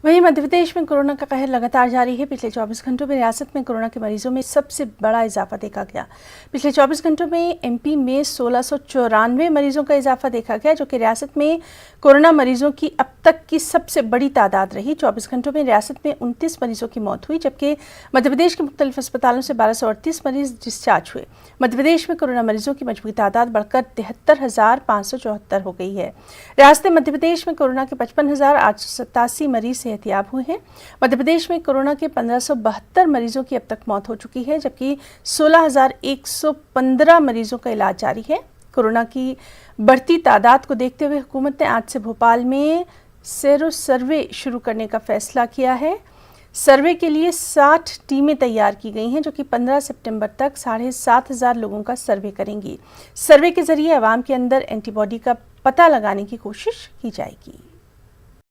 वहीं मध्य प्रदेश में कोरोना का कहर लगातार जारी है। पिछले 24 घंटों में रियासत में कोरोना के मरीजों में सबसे बड़ा इजाफा देखा गया। पिछले 24 घंटों में एमपी में 1694 मरीजों का इजाफा देखा गया, जो कि रियासत में कोरोना मरीजों की अब तक की सबसे बड़ी तादाद रही। 24 घंटों में रियासत में 29 मरीजों की मौत हुई, जबकि मध्य प्रदेश के मुख्तलिफ अस्पतालों से 1238 मरीज डिस्चार्ज हुए। मध्य प्रदेश में कोरोना मरीजों की मजबूरी तादाद बढ़कर 73,574 हो गई है। रियासत मध्य प्रदेश में कोरोना के 55,887 मरीज सेहतियाब हुए हैं। मध्य प्रदेश में कोरोना के 1572 मरीजों की अब तक मौत हो चुकी है, जबकि 16,115 मरीजों का इलाज जारी है। कोरोना की बढ़ती तादाद को देखते हुए हुकूमत ने आज से भोपाल में सेरो सर्वे शुरू करने का फैसला किया है। सर्वे के लिए 60 टीमें तैयार की गई हैं, जो कि 15 सितंबर तक 7,500 लोगों का सर्वे करेंगी। सर्वे के जरिए आवाम के अंदर एंटीबॉडी का पता लगाने की कोशिश की जाएगी।